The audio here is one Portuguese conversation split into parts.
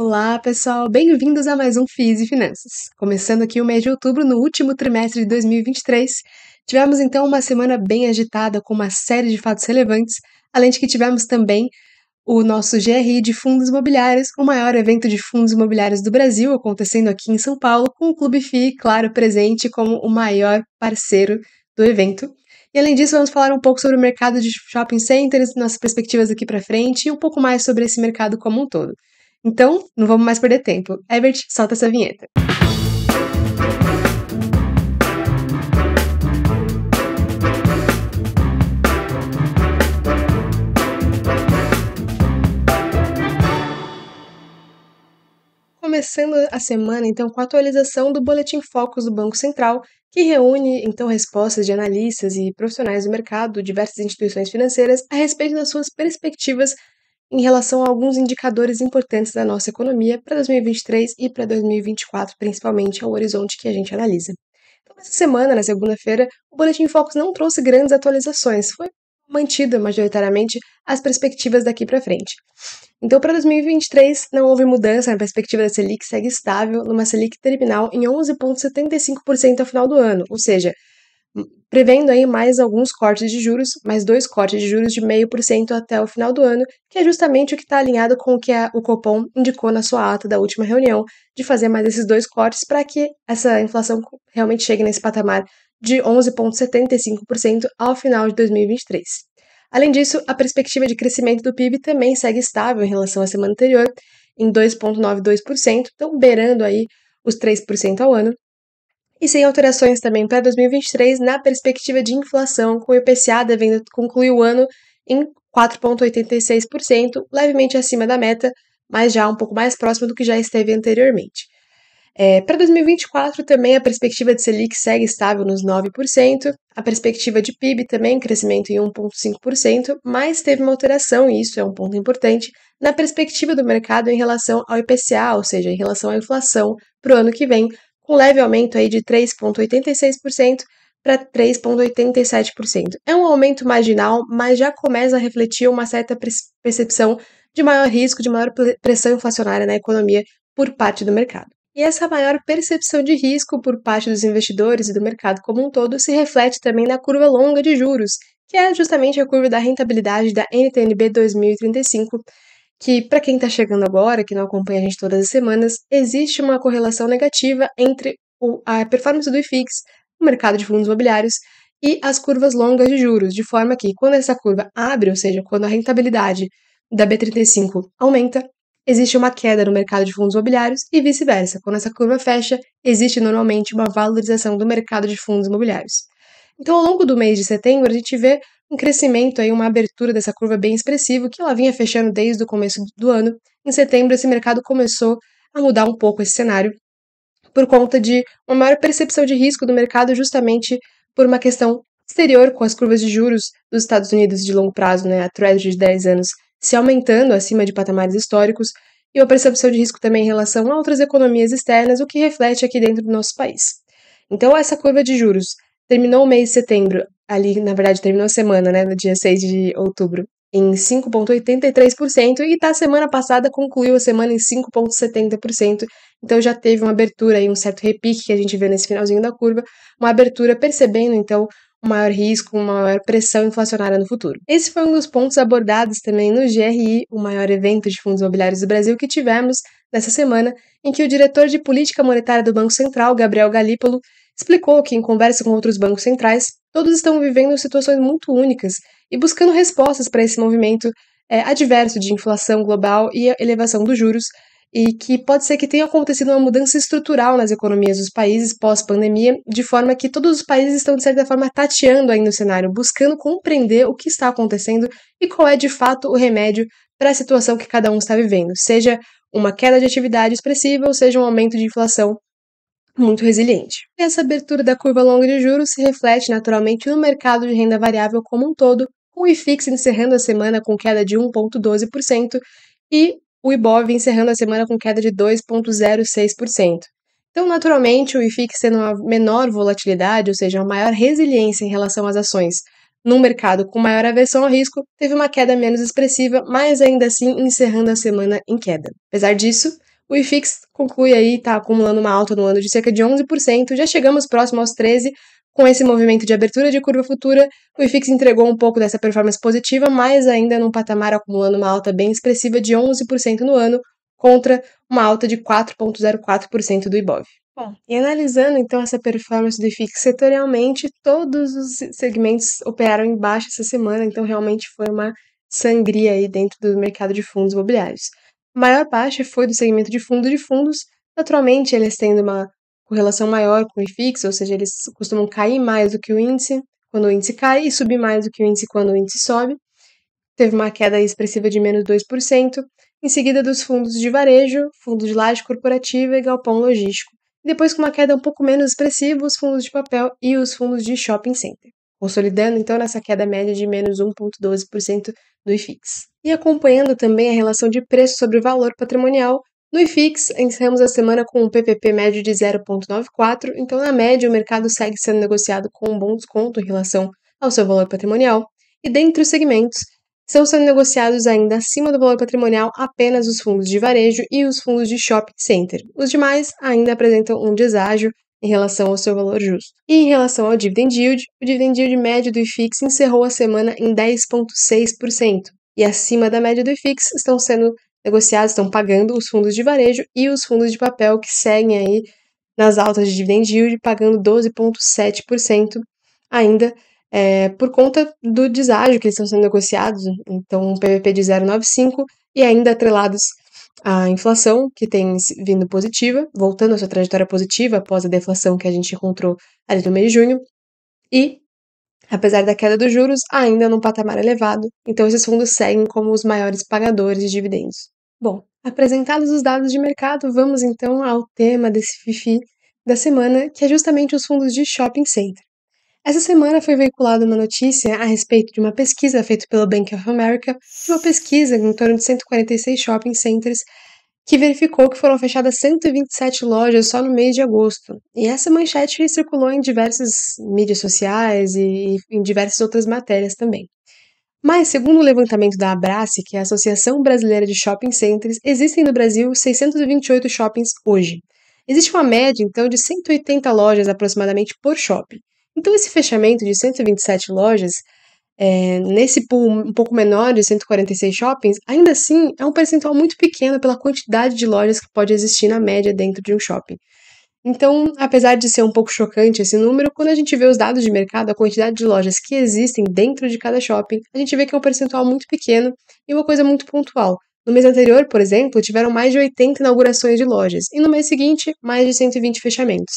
Olá, pessoal! Bem-vindos a mais um FIIs e Finanças. Começando aqui o mês de outubro, no último trimestre de 2023, tivemos então uma semana bem agitada com uma série de fatos relevantes, além de que tivemos também o nosso GRI de fundos imobiliários, o maior evento de fundos imobiliários do Brasil, acontecendo aqui em São Paulo, com o Clube FII, claro, presente como o maior parceiro do evento. E além disso, vamos falar um pouco sobre o mercado de shopping centers, nossas perspectivas daqui para frente e um pouco mais sobre esse mercado como um todo. Então, não vamos mais perder tempo. Herbert, solta essa vinheta. Começando a semana, então, com a atualização do Boletim Focus do Banco Central, que reúne, então, respostas de analistas e profissionais do mercado, diversas instituições financeiras, a respeito das suas perspectivas em relação a alguns indicadores importantes da nossa economia para 2023 e para 2024, principalmente ao horizonte que a gente analisa. Então, essa semana, na segunda-feira, o Boletim Focus não trouxe grandes atualizações, foi mantida majoritariamente as perspectivas daqui para frente. Então, para 2023, não houve mudança na perspectiva da Selic, segue estável numa Selic terminal em 11,75% ao final do ano, ou seja, prevendo aí mais alguns cortes de juros, mais 2 cortes de juros de 0,5% até o final do ano, que é justamente o que está alinhado com o que o Copom indicou na sua ata da última reunião, de fazer mais esses 2 cortes para que essa inflação realmente chegue nesse patamar de 11,75% ao final de 2023. Além disso, a perspectiva de crescimento do PIB também segue estável em relação à semana anterior, em 2,92%, então beirando aí os 3% ao ano, e sem alterações também para 2023 na perspectiva de inflação, com o IPCA devendo concluir o ano em 4,86%, levemente acima da meta, mas já um pouco mais próximo do que já esteve anteriormente. Para 2024 também a perspectiva de Selic segue estável nos 9%, a perspectiva de PIB também crescimento em 1,5%, mas teve uma alteração, e isso é um ponto importante, na perspectiva do mercado em relação ao IPCA, ou seja, em relação à inflação para o ano que vem, com leve aumento aí de 3,86% para 3,87%. É um aumento marginal, mas já começa a refletir uma certa percepção de maior risco, de maior pressão inflacionária na economia por parte do mercado. E essa maior percepção de risco por parte dos investidores e do mercado como um todo se reflete também na curva longa de juros, que é justamente a curva da rentabilidade da NTN-B 2035, que, para quem está chegando agora, que não acompanha a gente todas as semanas, existe uma correlação negativa entre a performance do IFIX, o mercado de fundos imobiliários, e as curvas longas de juros, de forma que, quando essa curva abre, ou seja, quando a rentabilidade da B35 aumenta, existe uma queda no mercado de fundos imobiliários e vice-versa. Quando essa curva fecha, existe normalmente uma valorização do mercado de fundos imobiliários. Então, ao longo do mês de setembro, a gente vê um crescimento, aí, uma abertura dessa curva bem expressivo, que ela vinha fechando desde o começo do ano. Em setembro, esse mercado começou a mudar um pouco esse cenário, por conta de uma maior percepção de risco do mercado, justamente por uma questão exterior, com as curvas de juros dos Estados Unidos de longo prazo, né, a Treasury de 10 anos, se aumentando acima de patamares históricos, e uma percepção de risco também em relação a outras economias externas, o que reflete aqui dentro do nosso país. Então, essa curva de juros terminou o mês de setembro, ali, na verdade, terminou a semana, né, no dia 6 de outubro, em 5,83%, e a semana passada concluiu a semana em 5,70%, então já teve uma abertura aí, um certo repique que a gente vê nesse finalzinho da curva, uma abertura percebendo, então, um maior risco, uma maior pressão inflacionária no futuro. Esse foi um dos pontos abordados também no GRI, o maior evento de fundos imobiliários do Brasil que tivemos nessa semana, em que o diretor de política monetária do Banco Central, Gabriel Galípolo, explicou que, em conversa com outros bancos centrais, todos estão vivendo situações muito únicas e buscando respostas para esse movimento adverso de inflação global e elevação dos juros, e que pode ser que tenha acontecido uma mudança estrutural nas economias dos países pós-pandemia, de forma que todos os países estão, de certa forma, tateando aí no cenário, buscando compreender o que está acontecendo e qual é, de fato, o remédio para a situação que cada um está vivendo, seja uma queda de atividade expressiva ou seja um aumento de inflação muito resiliente. E essa abertura da curva longa de juros se reflete naturalmente no mercado de renda variável como um todo, com o IFIX encerrando a semana com queda de 1,12% e o IBOV encerrando a semana com queda de 2,06%. Então, naturalmente, o IFIX tendo uma menor volatilidade, ou seja, uma maior resiliência em relação às ações num mercado com maior aversão ao risco, teve uma queda menos expressiva, mas ainda assim encerrando a semana em queda. Apesar disso, O IFIX conclui aí, está acumulando uma alta no ano de cerca de 11%, já chegamos próximo aos 13%, com esse movimento de abertura de curva futura, o IFIX entregou um pouco dessa performance positiva, mas ainda num patamar acumulando uma alta bem expressiva de 11% no ano, contra uma alta de 4,04% do Ibov. Bom, e analisando então essa performance do IFIX setorialmente, todos os segmentos operaram em baixa essa semana, então realmente foi uma sangria aí dentro do mercado de fundos imobiliários. A maior baixa foi do segmento de fundos, naturalmente eles tendo uma correlação maior com o IFIX, ou seja, eles costumam cair mais do que o índice quando o índice cai e subir mais do que o índice quando o índice sobe. Teve uma queda expressiva de menos 2%, em seguida dos fundos de varejo, fundos de laje corporativa e galpão logístico. Depois, com uma queda um pouco menos expressiva, os fundos de papel e os fundos de shopping center, consolidando então nessa queda média de menos 1,12% do IFIX. E acompanhando também a relação de preço sobre o valor patrimonial, no IFIX encerramos a semana com um PPP médio de 0,94, então na média o mercado segue sendo negociado com um bom desconto em relação ao seu valor patrimonial, e dentre os segmentos, estão sendo negociados ainda acima do valor patrimonial apenas os fundos de varejo e os fundos de shopping center. Os demais ainda apresentam um deságio em relação ao seu valor justo. E em relação ao dividend yield, o dividend yield médio do IFIX encerrou a semana em 10,6%. E acima da média do IFIX estão sendo negociados, estão pagando os fundos de varejo e os fundos de papel que seguem aí nas altas de dividend yield, pagando 12,7% ainda, por conta do deságio que eles estão sendo negociados, então um PVP de 0,95 e ainda atrelados à inflação, que tem vindo positiva, voltando à sua trajetória positiva após a deflação que a gente encontrou ali no mês de junho, e, apesar da queda dos juros, ainda num patamar elevado, então esses fundos seguem como os maiores pagadores de dividendos. Bom, apresentados os dados de mercado, vamos então ao tema desse FIFI da semana, que é justamente os fundos de shopping center. Essa semana foi veiculada uma notícia a respeito de uma pesquisa feita pelo Bank of America, de uma pesquisa em torno de 146 shopping centers, que verificou que foram fechadas 127 lojas só no mês de agosto. E essa manchete circulou em diversas mídias sociais e em diversas outras matérias também. Mas, segundo o levantamento da Abrace, que é a Associação Brasileira de Shopping Centers, existem no Brasil 628 shoppings hoje. Existe uma média, então, de 180 lojas aproximadamente por shopping. Então, esse fechamento de 127 lojas, nesse pool um pouco menor de 146 shoppings, ainda assim é um percentual muito pequeno pela quantidade de lojas que pode existir na média dentro de um shopping. Então, apesar de ser um pouco chocante esse número, quando a gente vê os dados de mercado, a quantidade de lojas que existem dentro de cada shopping, a gente vê que é um percentual muito pequeno e uma coisa muito pontual. No mês anterior, por exemplo, tiveram mais de 80 inaugurações de lojas, e no mês seguinte, mais de 120 fechamentos.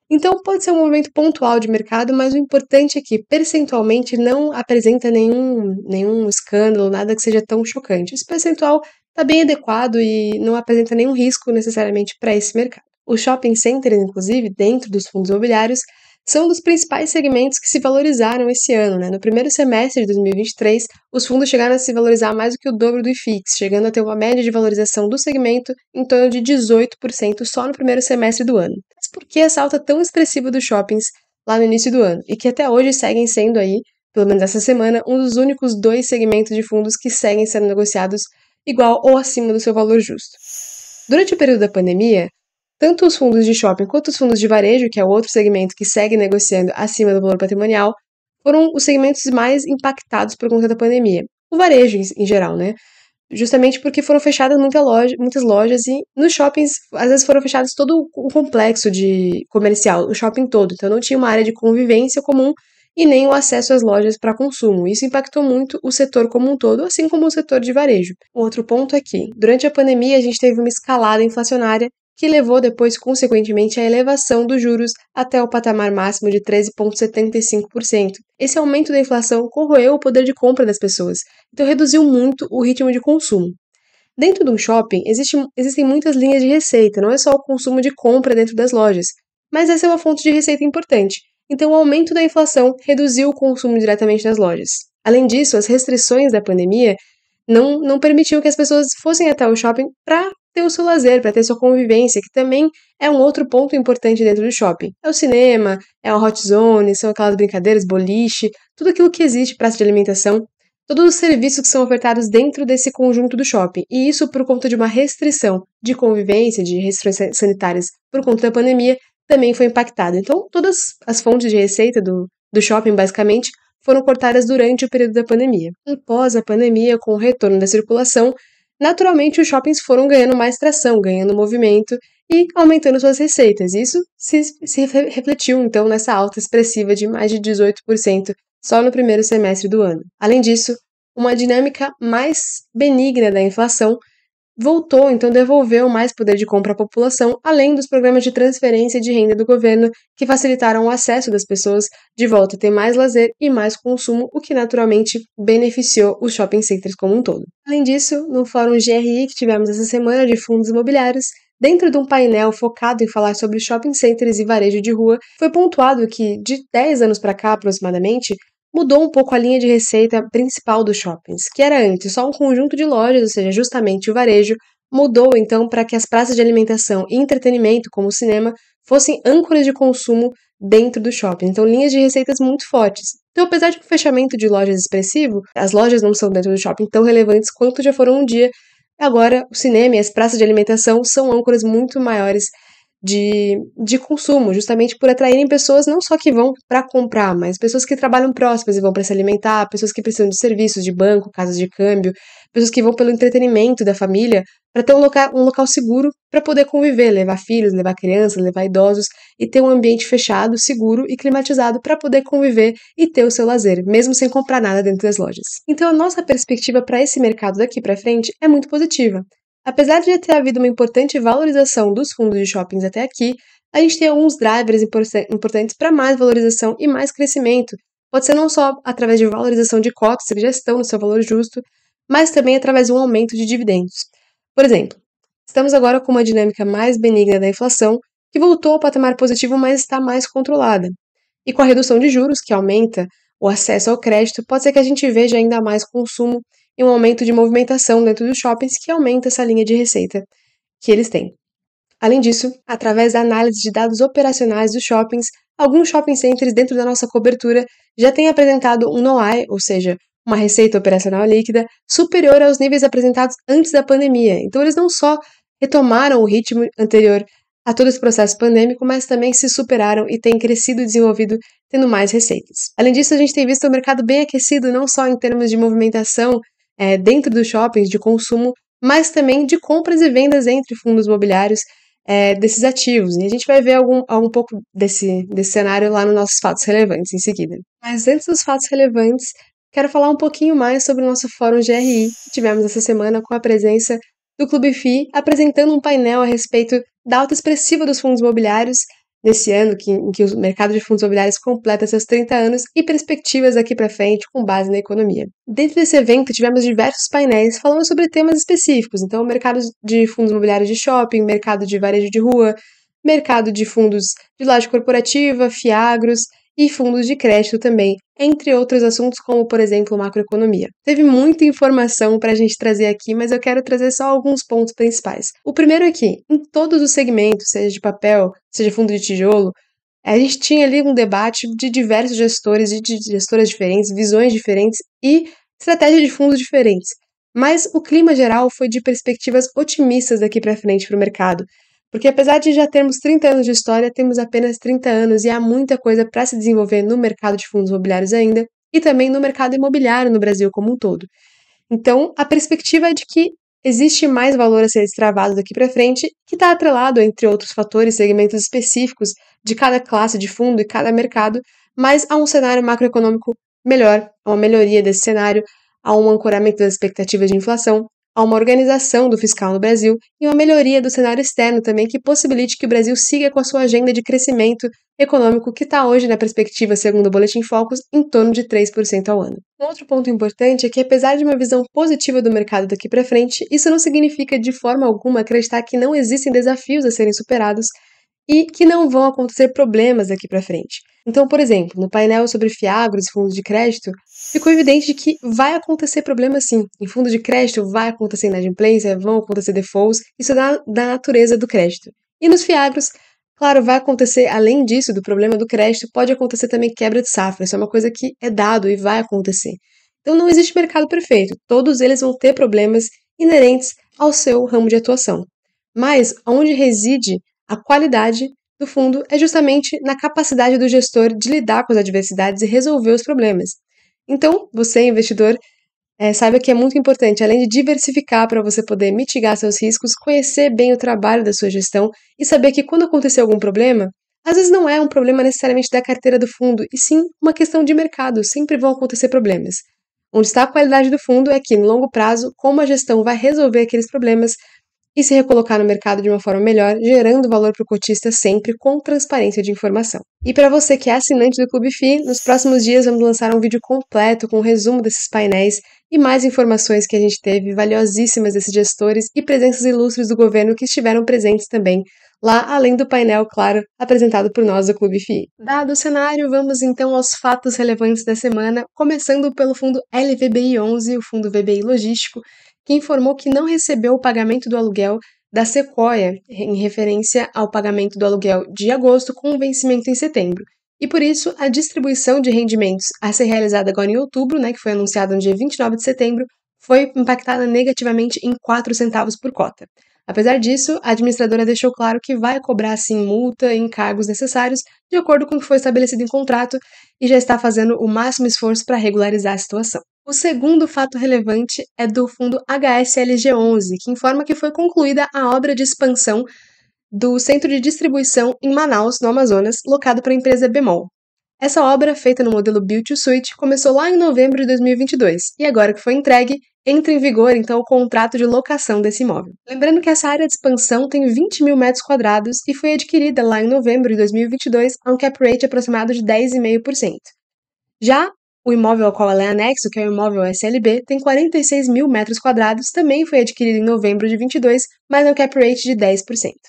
Então, pode ser um movimento pontual de mercado, mas o importante é que, percentualmente, não apresenta nenhum escândalo, nada que seja tão chocante. Esse percentual está bem adequado e não apresenta nenhum risco necessariamente para esse mercado. Os shopping centers, inclusive, dentro dos fundos imobiliários, são um dos principais segmentos que se valorizaram esse ano, né? No primeiro semestre de 2023, os fundos chegaram a se valorizar mais do que o dobro do IFIX, chegando a ter uma média de valorização do segmento em torno de 18% só no primeiro semestre do ano. Mas por que essa alta tão expressiva dos shoppings lá no início do ano? E que até hoje seguem sendo aí, pelo menos essa semana, um dos únicos 2 segmentos de fundos que seguem sendo negociados igual ou acima do seu valor justo. Durante o período da pandemia, tanto os fundos de shopping quanto os fundos de varejo, que é o outro segmento que segue negociando acima do valor patrimonial, foram os segmentos mais impactados por conta da pandemia. O varejo, em geral, né? Justamente porque foram fechadas muitas lojas e nos shoppings, às vezes foram fechados todo o complexo de comercial, o shopping todo. Então não tinha uma área de convivência comum e nem o acesso às lojas para consumo. Isso impactou muito o setor como um todo, assim como o setor de varejo. O outro ponto é que, durante a pandemia, a gente teve uma escalada inflacionária que levou depois, consequentemente, à elevação dos juros até o patamar máximo de 13,75%. Esse aumento da inflação corroeu o poder de compra das pessoas, então reduziu muito o ritmo de consumo. Dentro de um shopping, existem muitas linhas de receita, não é só o consumo de compra dentro das lojas, mas essa é uma fonte de receita importante. Então, o aumento da inflação reduziu o consumo diretamente nas lojas. Além disso, as restrições da pandemia não permitiam que as pessoas fossem até o shopping para ter o seu lazer, para ter sua convivência, que também é um outro ponto importante dentro do shopping. É o cinema, é a hot zone, são aquelas brincadeiras, boliche, tudo aquilo que existe, praça de alimentação, todos os serviços que são ofertados dentro desse conjunto do shopping. E isso por conta de uma restrição de convivência, de restrições sanitárias por conta da pandemia, também foi impactado. Então, todas as fontes de receita do shopping, basicamente, foram cortadas durante o período da pandemia. Após a pandemia, com o retorno da circulação, naturalmente os shoppings foram ganhando mais tração, ganhando movimento e aumentando suas receitas. Isso se refletiu, então, nessa alta expressiva de mais de 18% só no primeiro semestre do ano. Além disso, uma dinâmica mais benigna da inflação voltou, então devolveu mais poder de compra à população, além dos programas de transferência de renda do governo, que facilitaram o acesso das pessoas de volta a ter mais lazer e mais consumo, o que naturalmente beneficiou os shopping centers como um todo. Além disso, no Fórum GRI que tivemos essa semana de fundos imobiliários, dentro de um painel focado em falar sobre shopping centers e varejo de rua, foi pontuado que, de 10 anos para cá aproximadamente, mudou um pouco a linha de receita principal dos shoppings, que era antes só um conjunto de lojas, ou seja, justamente o varejo, mudou então para que as praças de alimentação e entretenimento, como o cinema, fossem âncoras de consumo dentro do shopping. Então, linhas de receitas muito fortes. Então, apesar de um fechamento de lojas expressivo, as lojas não são dentro do shopping tão relevantes quanto já foram um dia. Agora, o cinema e as praças de alimentação são âncoras muito maiores de consumo, justamente por atraírem pessoas não só que vão para comprar, mas pessoas que trabalham próximas e vão para se alimentar, pessoas que precisam de serviços de banco, casas de câmbio, pessoas que vão pelo entretenimento da família, para ter um local seguro para poder conviver, levar filhos, levar crianças, levar idosos e ter um ambiente fechado, seguro e climatizado para poder conviver e ter o seu lazer, mesmo sem comprar nada dentro das lojas. Então a nossa perspectiva para esse mercado daqui para frente é muito positiva. Apesar de já ter havido uma importante valorização dos fundos de shoppings até aqui, a gente tem alguns drivers importantes para mais valorização e mais crescimento. Pode ser não só através de valorização de cotas, que já estão no seu valor justo, mas também através de um aumento de dividendos. Por exemplo, estamos agora com uma dinâmica mais benigna da inflação, que voltou ao patamar positivo, mas está mais controlada. E com a redução de juros, que aumenta o acesso ao crédito, pode ser que a gente veja ainda mais consumo e um aumento de movimentação dentro dos shoppings que aumenta essa linha de receita que eles têm. Além disso, através da análise de dados operacionais dos shoppings, alguns shopping centers dentro da nossa cobertura já têm apresentado um NOI, ou seja, uma receita operacional líquida, superior aos níveis apresentados antes da pandemia. Então eles não só retomaram o ritmo anterior a todo esse processo pandêmico, mas também se superaram e têm crescido e desenvolvido tendo mais receitas. Além disso, a gente tem visto o mercado bem aquecido, não só em termos de movimentação dentro dos shoppings, de consumo, mas também de compras e vendas entre fundos imobiliários desses ativos. E a gente vai ver um pouco desse cenário lá nos nossos fatos relevantes em seguida. Mas antes dos fatos relevantes, quero falar um pouquinho mais sobre o nosso Fórum GRI, que tivemos essa semana com a presença do Clube FI, apresentando um painel a respeito da alta expressiva dos fundos imobiliários nesse ano, em que o mercado de fundos imobiliários completa seus 30 anos e perspectivas daqui para frente com base na economia. Dentro desse evento, tivemos diversos painéis falando sobre temas específicos, então mercado de fundos imobiliários de shopping, mercado de varejo de rua, mercado de fundos de laje corporativa, fiagros e fundos de crédito também, entre outros assuntos como, por exemplo, macroeconomia. Teve muita informação para a gente trazer aqui, mas eu quero trazer só alguns pontos principais. O primeiro é que, em todos os segmentos, seja de papel, seja fundo de tijolo, a gente tinha ali um debate de diversos gestores, de gestoras diferentes, visões diferentes e estratégias de fundos diferentes. Mas o clima geral foi de perspectivas otimistas daqui para frente para o mercado. Porque apesar de já termos 30 anos de história, temos apenas 30 anos e há muita coisa para se desenvolver no mercado de fundos imobiliários ainda e também no mercado imobiliário no Brasil como um todo. Então, a perspectiva é de que existe mais valor a ser destravado daqui para frente, que está atrelado, entre outros fatores, segmentos específicos de cada classe de fundo e cada mercado, mas há um cenário macroeconômico melhor, há uma melhoria desse cenário, há um ancoramento das expectativas de inflação, há uma organização do fiscal no Brasil e uma melhoria do cenário externo também que possibilite que o Brasil siga com a sua agenda de crescimento econômico que está hoje na perspectiva, segundo o Boletim Focus, em torno de 3% ao ano. Um outro ponto importante é que apesar de uma visão positiva do mercado daqui para frente, isso não significa de forma alguma acreditar que não existem desafios a serem superados e que não vão acontecer problemas daqui para frente. Então, por exemplo, no painel sobre fiagros e fundos de crédito, ficou evidente de que vai acontecer problema sim. Em fundo de crédito vai acontecer inadimplência, vão acontecer defaults, isso é da natureza do crédito. E nos fiagros, claro, vai acontecer, além disso, do problema do crédito, pode acontecer também quebra de safra, isso é uma coisa que é dado e vai acontecer. Então não existe mercado perfeito, todos eles vão ter problemas inerentes ao seu ramo de atuação. Mas onde reside a qualidade do fundo é justamente na capacidade do gestor de lidar com as adversidades e resolver os problemas. Então, você, investidor, saiba que é muito importante, além de diversificar para você poder mitigar seus riscos, conhecer bem o trabalho da sua gestão e saber que quando acontecer algum problema, às vezes não é um problema necessariamente da carteira do fundo, e sim uma questão de mercado, sempre vão acontecer problemas. Onde está a qualidade do fundo é que, no longo prazo, como a gestão vai resolver aqueles problemas e se recolocar no mercado de uma forma melhor, gerando valor para o cotista sempre com transparência de informação. E para você que é assinante do Clube FI, nos próximos dias vamos lançar um vídeo completo com um resumo desses painéis e mais informações que a gente teve, valiosíssimas desses gestores e presenças ilustres do governo que estiveram presentes também lá, além do painel, claro, apresentado por nós do Clube FI. Dado o cenário, vamos então aos fatos relevantes da semana, começando pelo fundo LVBI11, o fundo VBI Logístico, que informou que não recebeu o pagamento do aluguel da Sequoia, em referência ao pagamento do aluguel de agosto com vencimento em setembro. E por isso, a distribuição de rendimentos a ser realizada agora em outubro, que foi anunciada no dia 29 de setembro, foi impactada negativamente em 4 centavos por cota. Apesar disso, a administradora deixou claro que vai cobrar sim multa e encargos necessários, de acordo com o que foi estabelecido em contrato, e já está fazendo o máximo esforço para regularizar a situação. O segundo fato relevante é do fundo HSLG11, que informa que foi concluída a obra de expansão do centro de distribuição em Manaus, no Amazonas, locado para a empresa Bemol. Essa obra, feita no modelo Build to Suit, começou lá em novembro de 2022 e agora que foi entregue, entra em vigor então o contrato de locação desse imóvel. Lembrando que essa área de expansão tem 20 mil metros quadrados e foi adquirida lá em novembro de 2022 a um cap rate aproximado de 10,5%. Já o imóvel ao qual ela é anexo, que é o imóvel SLB, tem 46 mil metros quadrados, também foi adquirido em novembro de 22, mas é um cap rate de 10%.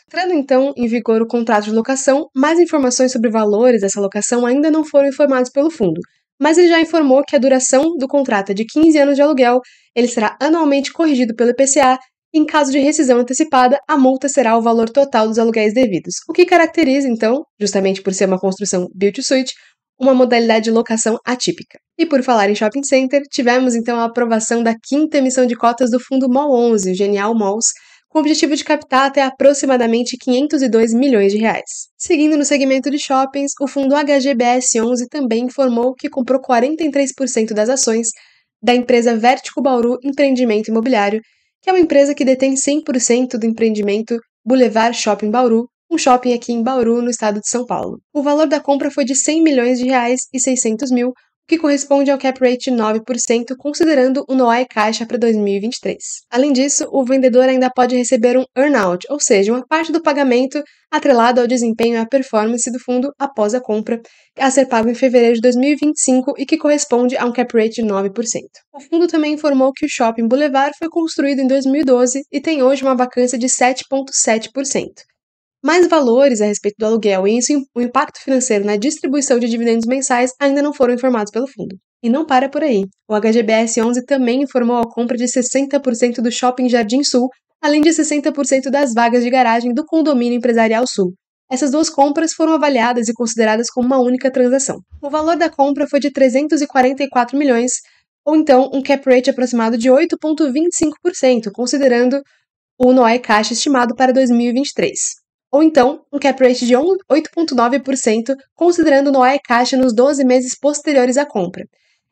Entrando então em vigor o contrato de locação, mais informações sobre valores dessa locação ainda não foram informados pelo fundo, mas ele já informou que a duração do contrato é de 15 anos de aluguel, ele será anualmente corrigido pelo IPCA, e em caso de rescisão antecipada, a multa será o valor total dos aluguéis devidos, o que caracteriza, então, justamente por ser uma construção build to suit, uma modalidade de locação atípica. E por falar em shopping center, tivemos então a aprovação da 5ª emissão de cotas do fundo MOL 11, o Genial Malls, com o objetivo de captar até aproximadamente 502 milhões de reais. Seguindo no segmento de shoppings, o fundo HGBS11 também informou que comprou 43% das ações da empresa Vertico Bauru Empreendimento Imobiliário, que é uma empresa que detém 100% do empreendimento Boulevard Shopping Bauru, um shopping aqui em Bauru, no estado de São Paulo. O valor da compra foi de 100 milhões de reais e 600 mil, o que corresponde ao cap rate de 9%, considerando o NOI caixa para 2023. Além disso, o vendedor ainda pode receber um earnout, ou seja, uma parte do pagamento atrelado ao desempenho e à performance do fundo após a compra, a ser pago em fevereiro de 2025 e que corresponde a um cap rate de 9%. O fundo também informou que o Shopping Boulevard foi construído em 2012 e tem hoje uma vacância de 7,7%. Mais valores a respeito do aluguel e o impacto financeiro na distribuição de dividendos mensais ainda não foram informados pelo fundo. E não para por aí. O HGBS 11 também informou a compra de 60% do Shopping Jardim Sul, além de 60% das vagas de garagem do Condomínio Empresarial Sul. Essas duas compras foram avaliadas e consideradas como uma única transação. O valor da compra foi de 344 milhões, ou então um cap rate aproximado de 8,25%, considerando o NOI caixa estimado para 2023. Ou então, um cap rate de 8,9%, considerando o NOI caixa nos 12 meses posteriores à compra.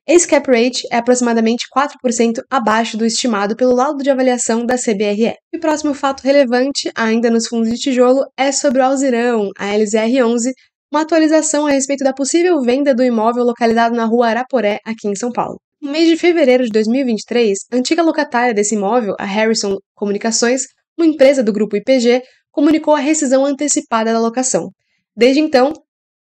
Esse cap rate é aproximadamente 4% abaixo do estimado pelo laudo de avaliação da CBRE. E o próximo fato relevante, ainda nos fundos de tijolo, é sobre o Alzirão, a LZR11, uma atualização a respeito da possível venda do imóvel localizado na rua Araporé, aqui em São Paulo. No mês de fevereiro de 2023, a antiga locatária desse imóvel, a Harrison Comunicações, uma empresa do grupo IPG, comunicou a rescisão antecipada da locação. Desde então,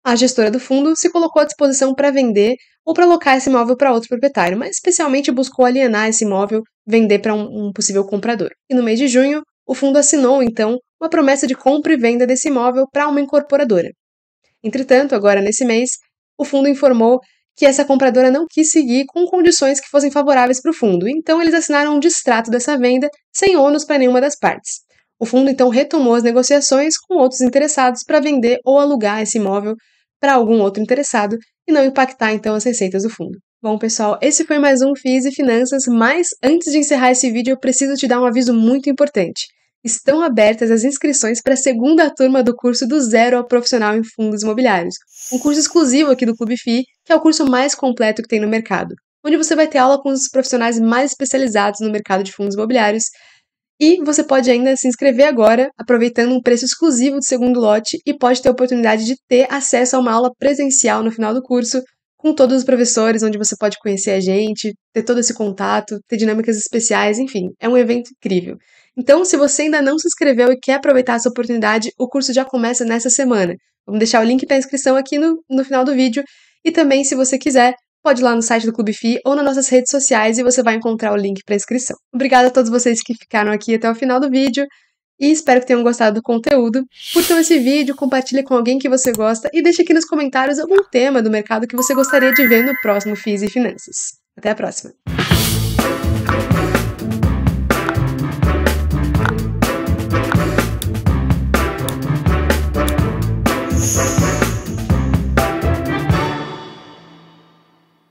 a gestora do fundo se colocou à disposição para vender ou para alocar esse imóvel para outro proprietário, mas especialmente buscou alienar esse imóvel, vender para um possível comprador. E no mês de junho, o fundo assinou, então, uma promessa de compra e venda desse imóvel para uma incorporadora. Entretanto, agora nesse mês, o fundo informou que essa compradora não quis seguir com condições que fossem favoráveis para o fundo, então eles assinaram um distrato dessa venda sem ônus para nenhuma das partes. O fundo então retomou as negociações com outros interessados para vender ou alugar esse imóvel para algum outro interessado e não impactar então as receitas do fundo. Bom, pessoal, esse foi mais um FIIs e Finanças, mas antes de encerrar esse vídeo, eu preciso te dar um aviso muito importante. Estão abertas as inscrições para a segunda turma do curso do Zero ao Profissional em Fundos Imobiliários, um curso exclusivo aqui do Clube FI, que é o curso mais completo que tem no mercado, onde você vai ter aula com os profissionais mais especializados no mercado de fundos imobiliários. E você pode ainda se inscrever agora, aproveitando um preço exclusivo do segundo lote, e pode ter a oportunidade de ter acesso a uma aula presencial no final do curso, com todos os professores, onde você pode conhecer a gente, ter todo esse contato, ter dinâmicas especiais, enfim, é um evento incrível. Então, se você ainda não se inscreveu e quer aproveitar essa oportunidade, o curso já começa nessa semana. Vamos deixar o link para a inscrição aqui no final do vídeo, e também, se você quiser, pode ir lá no site do Clube FI ou nas nossas redes sociais e você vai encontrar o link para inscrição. Obrigada a todos vocês que ficaram aqui até o final do vídeo e espero que tenham gostado do conteúdo. Curtam esse vídeo, compartilhe com alguém que você gosta e deixe aqui nos comentários algum tema do mercado que você gostaria de ver no próximo FIIs e Finanças. Até a próxima!